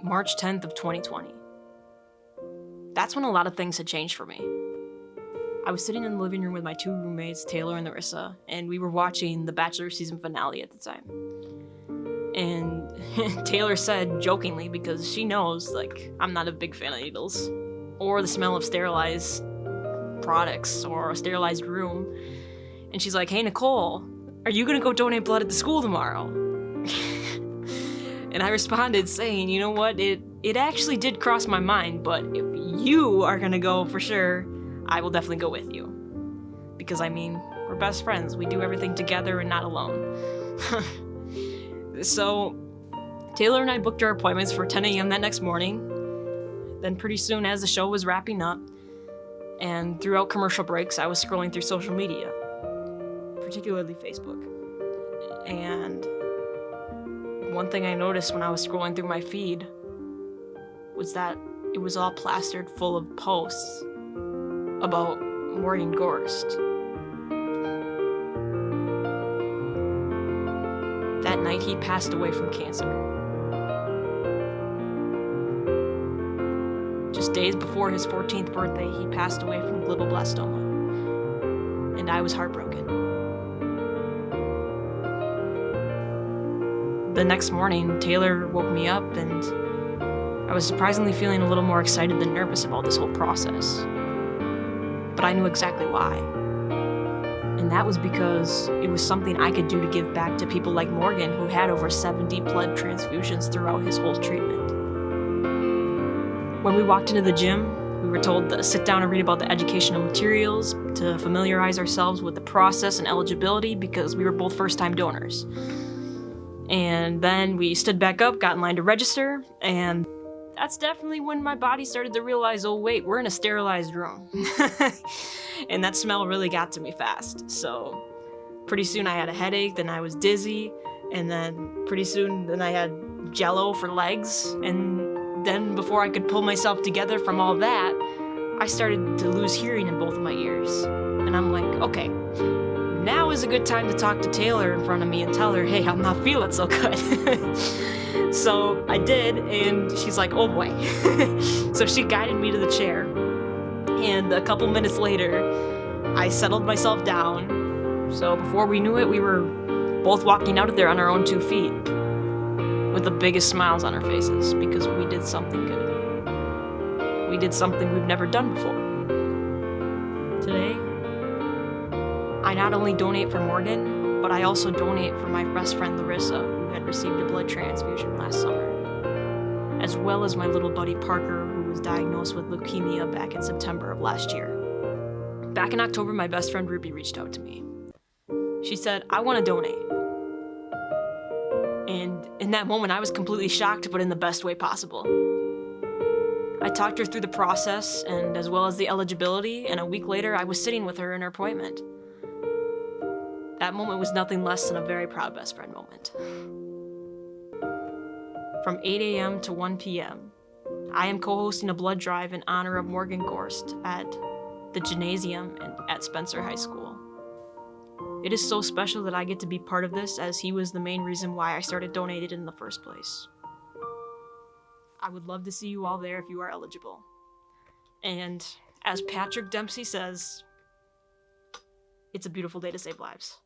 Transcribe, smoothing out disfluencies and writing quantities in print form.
March 10th of 2020. That's when a lot of things had changed for me. I was sitting in the living room with my two roommates, Taylor and Larissa, and we were watching the Bachelor season finale at the time. And Taylor said, jokingly, because she knows, I'm not a big fan of needles, or the smell of sterilized products, or a sterilized room. And she's like, "Hey, Nicole, are you gonna go donate blood at the school tomorrow?" And I responded saying, "You know what, it actually did cross my mind, but if you are gonna go for sure, I will definitely go with you. Because, we're best friends. We do everything together and not alone." So, Taylor and I booked our appointments for 10 a.m. that next morning. Then pretty soon, as the show was wrapping up, and throughout commercial breaks, I was scrolling through social media, particularly Facebook. And one thing I noticed when I was scrolling through my feed was that it was all plastered full of posts about Morgan Gorst. That night, he passed away from cancer. Just days before his 14th birthday, he passed away from glioblastoma, and I was heartbroken. The next morning, Taylor woke me up, and I was surprisingly feeling a little more excited than nervous about this whole process. But I knew exactly why. And that was because it was something I could do to give back to people like Morgan, who had over 70 blood transfusions throughout his whole treatment. When we walked into the gym, we were told to sit down and read about the educational materials to familiarize ourselves with the process and eligibility because we were both first-time donors. And then we stood back up, got in line to register, and that's definitely when my body started to realize, oh wait, we're in a sterilized room. And that smell really got to me fast. So pretty soon I had a headache, then I was dizzy, and then pretty soon then I had jello for legs. And then before I could pull myself together from all that, I started to lose hearing in both of my ears. And I'm like, okay, now is a good time to talk to Taylor in front of me and tell her, hey, I'm not feeling so good. So I did, and she's like, oh boy. So she guided me to the chair, and a couple minutes later, I settled myself down. So before we knew it, we were both walking out of there on our own 2 feet, with the biggest smiles on our faces, because we did something good. We did something we've never done before. Today, I not only donate for Morgan, but I also donate for my best friend Larissa, who had received a blood transfusion last summer, as well as my little buddy Parker, who was diagnosed with leukemia back in September of last year. Back in October, my best friend Ruby reached out to me. She said, "I want to donate." And in that moment, I was completely shocked, but in the best way possible. I talked her through the process, and as well as the eligibility, and a week later, I was sitting with her in her appointment. That moment was nothing less than a very proud best friend moment. From 8 a.m. to 1 p.m., I am co-hosting a blood drive in honor of Morgan Gorst at the gymnasium and at Spencer High School. It is so special that I get to be part of this, as he was the main reason why I started donating in the first place. I would love to see you all there if you are eligible. And as Patrick Dempsey says, it's a beautiful day to save lives.